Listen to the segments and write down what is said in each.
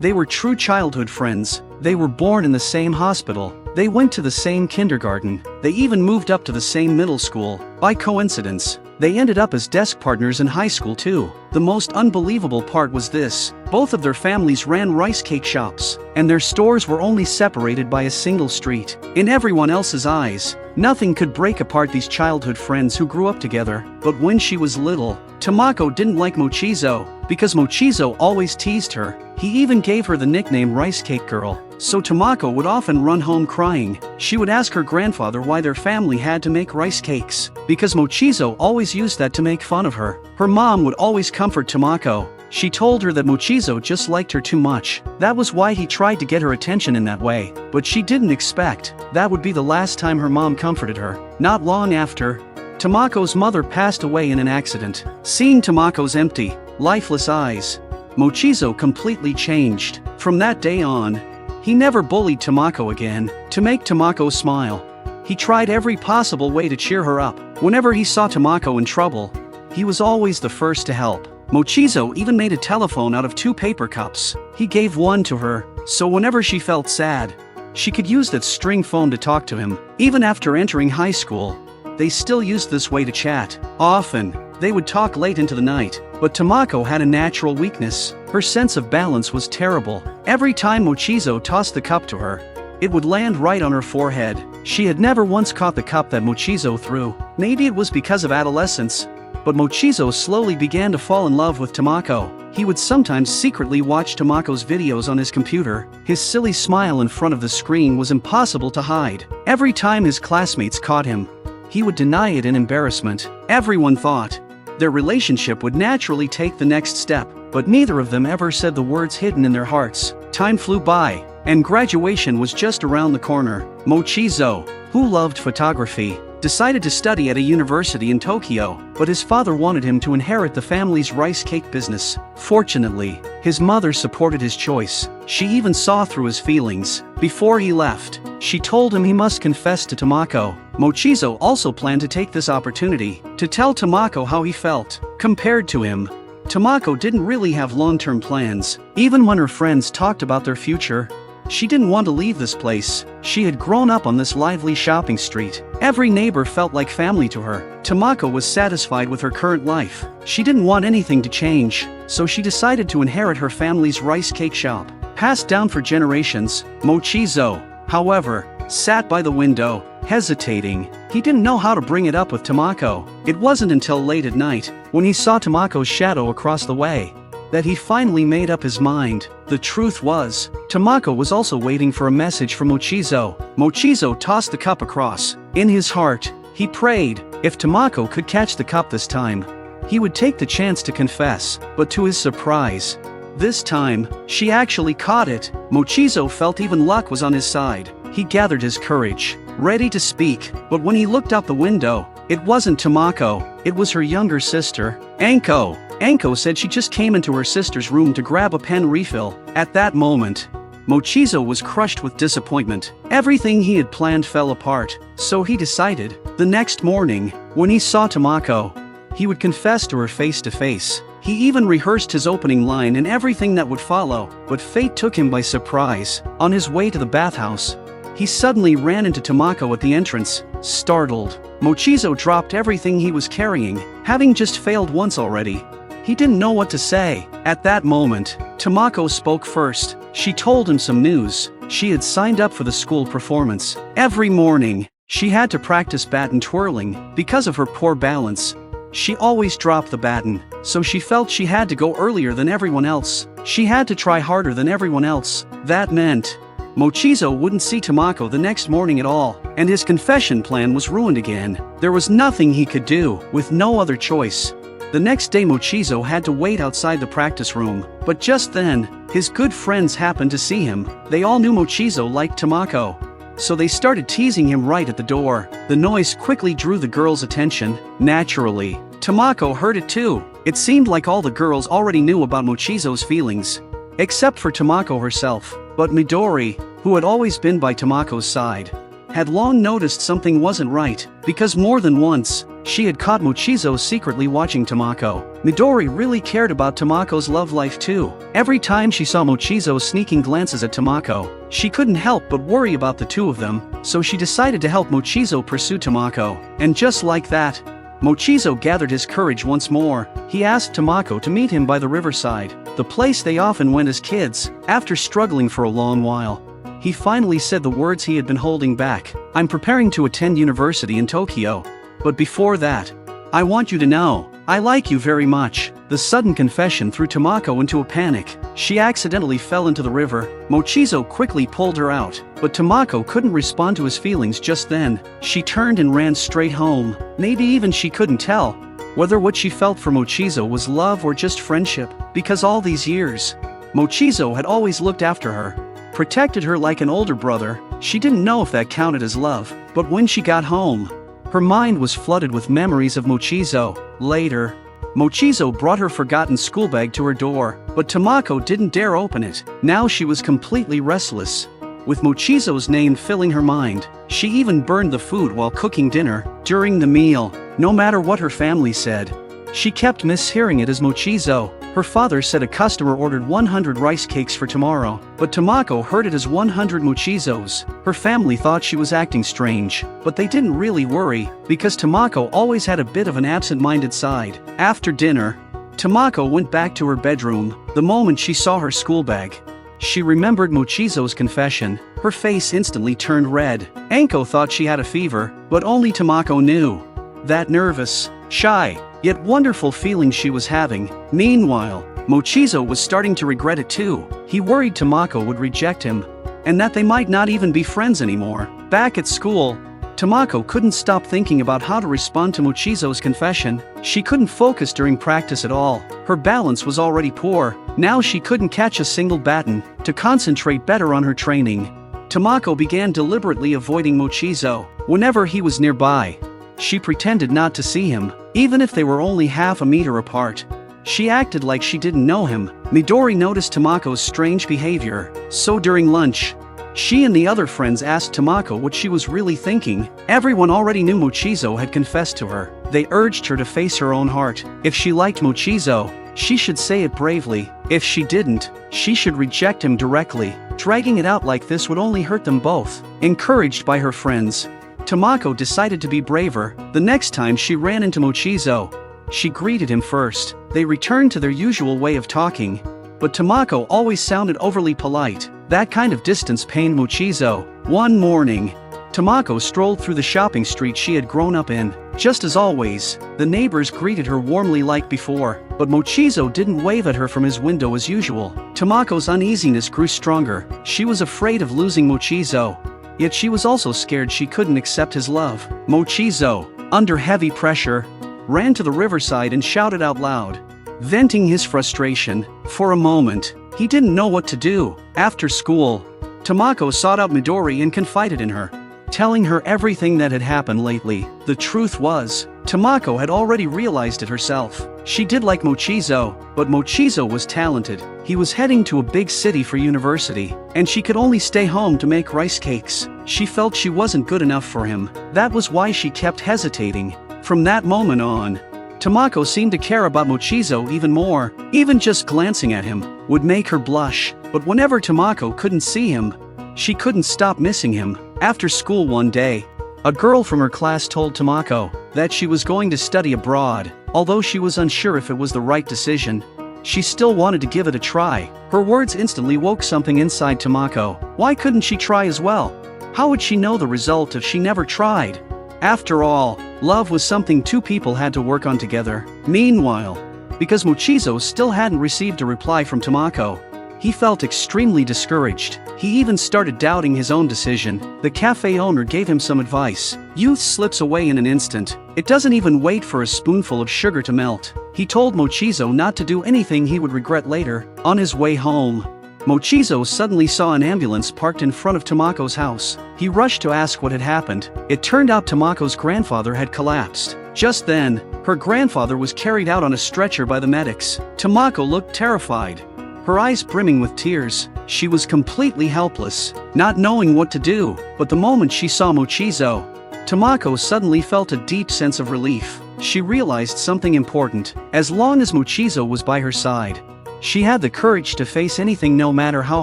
They were true childhood friends. They were born in the same hospital. They went to the same kindergarten. They even moved up to the same middle school. By coincidence, they ended up as desk partners in high school too. The most unbelievable part was this: both of their families ran rice cake shops, and their stores were only separated by a single street. In everyone else's eyes, nothing could break apart these childhood friends who grew up together. But when she was little, Tamako didn't like Mochizo, because Mochizo always teased her. He even gave her the nickname Rice Cake Girl. So Tamako would often run home crying. She would ask her grandfather why their family had to make rice cakes, because Mochizo always used that to make fun of her. Her mom would always comfort Tamako. She told her that Mochizo just liked her too much. That was why he tried to get her attention in that way. But she didn't expect that would be the last time her mom comforted her. Not long after, Tamako's mother passed away in an accident. Seeing Tamako's empty, lifeless eyes, Mochizo completely changed. From that day on, he never bullied Tamako again. To make Tamako smile, he tried every possible way to cheer her up. Whenever he saw Tamako in trouble, he was always the first to help. Mochizo even made a telephone out of 2 paper cups. He gave one to her, so whenever she felt sad, she could use that string phone to talk to him. Even after entering high school, they still used this way to chat. Often, they would talk late into the night, but Tamako had a natural weakness. Her sense of balance was terrible. Every time Mochizo tossed the cup to her, it would land right on her forehead. She had never once caught the cup that Mochizo threw. Maybe it was because of adolescence, but Mochizo slowly began to fall in love with Tamako. He would sometimes secretly watch Tamako's videos on his computer. His silly smile in front of the screen was impossible to hide. Every time his classmates caught him, he would deny it in embarrassment. Everyone thought their relationship would naturally take the next step, but neither of them ever said the words hidden in their hearts. Time flew by, and graduation was just around the corner. Mochizo, who loved photography, decided to study at a university in Tokyo, but his father wanted him to inherit the family's rice cake business. Fortunately, his mother supported his choice. She even saw through his feelings. Before he left, she told him he must confess to Tamako. Mochizo also planned to take this opportunity to tell Tamako how he felt. Compared to him, Tamako didn't really have long-term plans. Even when her friends talked about their future, she didn't want to leave this place. She had grown up on this lively shopping street. Every neighbor felt like family to her. Tamako was satisfied with her current life. She didn't want anything to change, so she decided to inherit her family's rice cake shop. Passed down for generations, Mochizo, however, sat by the window, hesitating. He didn't know how to bring it up with Tamako. It wasn't until late at night, when he saw Tamako's shadow across the way, that he finally made up his mind. The truth was, Tamako was also waiting for a message from Mochizo. Mochizo tossed the cup across. In his heart, he prayed, if Tamako could catch the cup this time, he would take the chance to confess. But to his surprise, this time, she actually caught it. Mochizo felt even luck was on his side. He gathered his courage, ready to speak, but when he looked out the window, it wasn't Tamako, it was her younger sister, Anko. Anko said she just came into her sister's room to grab a pen refill. At that moment, Mochizo was crushed with disappointment. Everything he had planned fell apart, so he decided, the next morning, when he saw Tamako, he would confess to her face to face. He even rehearsed his opening line and everything that would follow, but fate took him by surprise. On his way to the bathhouse, he suddenly ran into Tamako at the entrance. Startled, Mochizo dropped everything he was carrying, having just failed once already. He didn't know what to say. At that moment, Tamako spoke first. She told him some news. She had signed up for the school performance. Every morning, she had to practice baton twirling. Because of her poor balance, she always dropped the baton, so she felt she had to go earlier than everyone else. She had to try harder than everyone else. That meant Mochizo wouldn't see Tamako the next morning at all, and his confession plan was ruined again. There was nothing he could do. With no other choice, the next day Mochizo had to wait outside the practice room, but just then, his good friends happened to see him. They all knew Mochizo liked Tamako, so they started teasing him right at the door. The noise quickly drew the girls' attention. Naturally, Tamako heard it too. It seemed like all the girls already knew about Mochizo's feelings, except for Tamako herself. But Midori, who had always been by Tamako's side, had long noticed something wasn't right, because more than once, she had caught Mochizo secretly watching Tamako. Midori really cared about Tamako's love life too. Every time she saw Mochizo sneaking glances at Tamako, she couldn't help but worry about the two of them, so she decided to help Mochizo pursue Tamako. And just like that, Mochizo gathered his courage once more. He asked Tamako to meet him by the riverside, the place they often went as kids. After struggling for a long while, he finally said the words he had been holding back. "I'm preparing to attend university in Tokyo. But before that, I want you to know, I like you very much." The sudden confession threw Tamako into a panic. She accidentally fell into the river. Mochizo quickly pulled her out, but Tamako couldn't respond to his feelings just then. She turned and ran straight home. Maybe even she couldn't tell whether what she felt for Mochizo was love or just friendship, because all these years, Mochizo had always looked after her, protected her like an older brother. She didn't know if that counted as love, but when she got home, her mind was flooded with memories of Mochizo. Later, Mochizo brought her forgotten school bag to her door, but Tamako didn't dare open it. Now she was completely restless, with Mochizo's name filling her mind. She even burned the food while cooking dinner. During the meal, no matter what her family said, she kept mishearing it as Mochizo. Her father said a customer ordered 100 rice cakes for tomorrow, but Tamako heard it as 100 Mochizos. Her family thought she was acting strange, but they didn't really worry, because Tamako always had a bit of an absent-minded side. After dinner, Tamako went back to her bedroom. The moment she saw her school bag, she remembered Mochizo's confession. Her face instantly turned red. Anko thought she had a fever, but only Tamako knew that nervous, shy, yet wonderful feeling she was having. Meanwhile, Mochizo was starting to regret it too. He worried Tamako would reject him, and that they might not even be friends anymore. Back at school, Tamako couldn't stop thinking about how to respond to Mochizo's confession. She couldn't focus during practice at all. Her balance was already poor. Now she couldn't catch a single baton. To concentrate better on her training, Tamako began deliberately avoiding Mochizo. Whenever he was nearby, she pretended not to see him, even if they were only half a meter apart. She acted like she didn't know him. Midori noticed Tamako's strange behavior, so during lunch, she and the other friends asked Tamako what she was really thinking. Everyone already knew Mochizo had confessed to her. They urged her to face her own heart. If she liked Mochizo, she should say it bravely. If she didn't, she should reject him directly. Dragging it out like this would only hurt them both. Encouraged by her friends, Tamako decided to be braver. The next time she ran into Mochizo, she greeted him first. They returned to their usual way of talking, but Tamako always sounded overly polite. That kind of distance pained Mochizo. One morning, Tamako strolled through the shopping street she had grown up in. Just as always, the neighbors greeted her warmly like before, but Mochizo didn't wave at her from his window as usual. Tamako's uneasiness grew stronger. She was afraid of losing Mochizo, yet she was also scared she couldn't accept his love. Mochizo, under heavy pressure, ran to the riverside and shouted out loud, venting his frustration. For a moment, he didn't know what to do. After school, Tamako sought out Midori and confided in her, telling her everything that had happened lately. The truth was, Tamako had already realized it herself. She did like Mochizo, but Mochizo was talented. He was heading to a big city for university, and she could only stay home to make rice cakes. She felt she wasn't good enough for him. That was why she kept hesitating. From that moment on, Tamako seemed to care about Mochizo even more. Even just glancing at him would make her blush. But whenever Tamako couldn't see him, she couldn't stop missing him. After school one day, a girl from her class told Tamako that she was going to study abroad. Although she was unsure if it was the right decision, she still wanted to give it a try. Her words instantly woke something inside Tamako. Why couldn't she try as well? How would she know the result if she never tried? After all, love was something two people had to work on together. Meanwhile, because Mochizo still hadn't received a reply from Tamako, he felt extremely discouraged. He even started doubting his own decision. The cafe owner gave him some advice. Youth slips away in an instant. It doesn't even wait for a spoonful of sugar to melt. He told Mochizo not to do anything he would regret later. On his way home, Mochizo suddenly saw an ambulance parked in front of Tamako's house. He rushed to ask what had happened. It turned out Tamako's grandfather had collapsed. Just then, her grandfather was carried out on a stretcher by the medics. Tamako looked terrified, her eyes brimming with tears. She was completely helpless, not knowing what to do, but the moment she saw Mochizo, Tamako suddenly felt a deep sense of relief. She realized something important: as long as Mochizo was by her side, she had the courage to face anything no matter how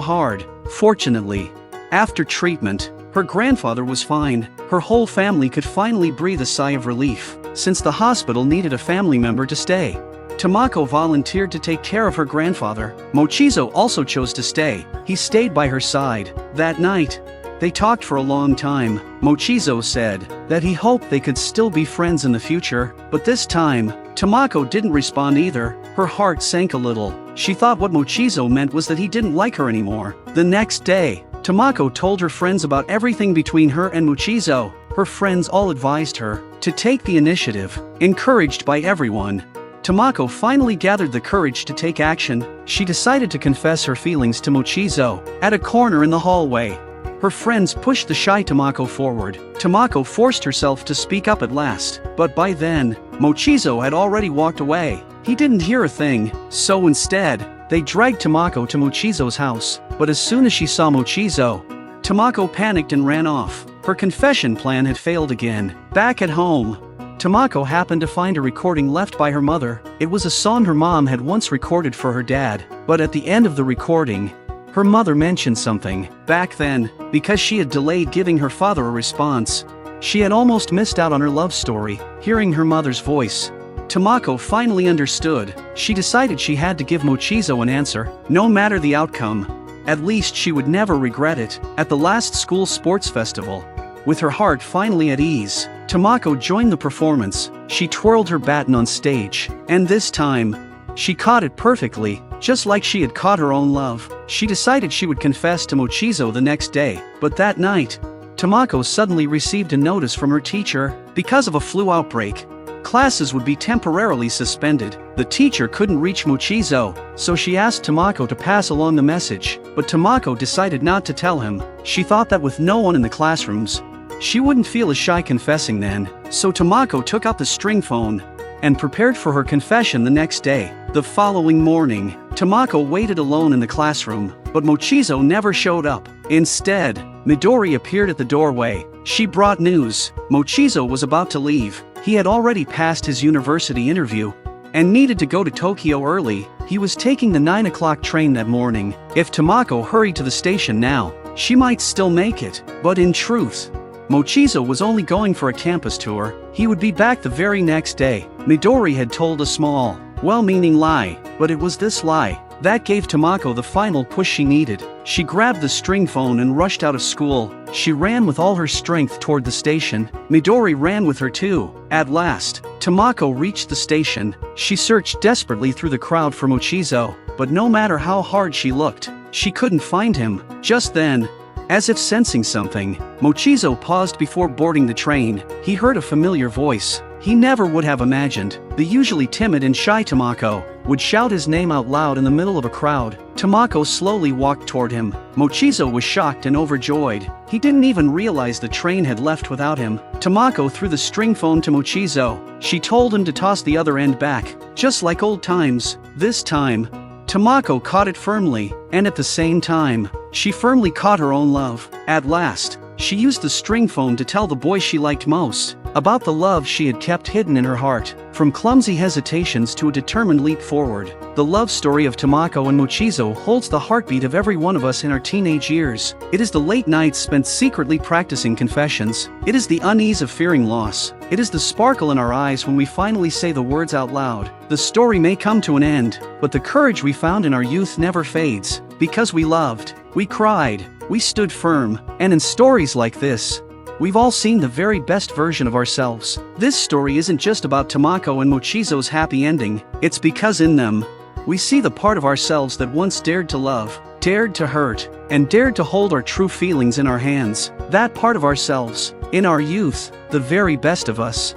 hard. Fortunately, after treatment, her grandfather was fine. Her whole family could finally breathe a sigh of relief. Since the hospital needed a family member to stay, Tamako volunteered to take care of her grandfather. Mochizo also chose to stay. He stayed by her side. That night, they talked for a long time. Mochizo said that he hoped they could still be friends in the future, but this time, Tamako didn't respond either. Her heart sank a little. She thought what Mochizo meant was that he didn't like her anymore. The next day, Tamako told her friends about everything between her and Mochizo. Her friends all advised her to take the initiative. Encouraged by everyone, Tamako finally gathered the courage to take action. She decided to confess her feelings to Mochizo. At a corner in the hallway, her friends pushed the shy Tamako forward. Tamako forced herself to speak up at last, but by then, Mochizo had already walked away. He didn't hear a thing, so instead, they dragged Tamako to Mochizo's house. But as soon as she saw Mochizo, Tamako panicked and ran off. Her confession plan had failed again. Back at home, Tamako happened to find a recording left by her mother. It was a song her mom had once recorded for her dad, but at the end of the recording, her mother mentioned something. Back then, because she had delayed giving her father a response, she had almost missed out on her love story. Hearing her mother's voice, Tamako finally understood. She decided she had to give Mochizo an answer, no matter the outcome. At least she would never regret it. At the last school sports festival, with her heart finally at ease, Tamako joined the performance. She twirled her baton on stage, and this time, she caught it perfectly, just like she had caught her own love. She decided she would confess to Mochizo the next day, but that night, Tamako suddenly received a notice from her teacher. Because of a flu outbreak, classes would be temporarily suspended. The teacher couldn't reach Mochizo, so she asked Tamako to pass along the message, but Tamako decided not to tell him. She thought that with no one in the classrooms, she wouldn't feel as shy confessing then, so Tamako took out the string phone and prepared for her confession the next day. The following morning, Tamako waited alone in the classroom, but Mochizo never showed up. Instead, Midori appeared at the doorway. She brought news. Mochizo was about to leave. He had already passed his university interview and needed to go to Tokyo early. He was taking the 9 o'clock train that morning. If Tamako hurried to the station now, she might still make it. But in truth, Mochizo was only going for a campus tour. He would be back the very next day. Midori had told a small, well-meaning lie, but it was this lie that gave Tamako the final push she needed. She grabbed the string phone and rushed out of school. She ran with all her strength toward the station. Midori ran with her too. At last, Tamako reached the station. She searched desperately through the crowd for Mochizo, but no matter how hard she looked, she couldn't find him. Just then, as if sensing something, Mochizo paused before boarding the train. He heard a familiar voice. He never would have imagined the usually timid and shy Tamako would shout his name out loud in the middle of a crowd. Tamako slowly walked toward him. Mochizo was shocked and overjoyed. He didn't even realize the train had left without him. Tamako threw the string phone to Mochizo. She told him to toss the other end back, just like old times. This time, Tamako caught it firmly, and at the same time, she firmly caught her own love. At last, she used the string phone to tell the boy she liked most about the love she had kept hidden in her heart. From clumsy hesitations to a determined leap forward, the love story of Tamako and Mochizo holds the heartbeat of every one of us in our teenage years. It is the late nights spent secretly practicing confessions. It is the unease of fearing loss. It is the sparkle in our eyes when we finally say the words out loud. The story may come to an end, but the courage we found in our youth never fades. Because we loved, we cried, we stood firm, and in stories like this, we've all seen the very best version of ourselves. This story isn't just about Tamako and Mochizo's happy ending, it's because in them, we see the part of ourselves that once dared to love, dared to hurt, and dared to hold our true feelings in our hands. That part of ourselves, in our youth, the very best of us.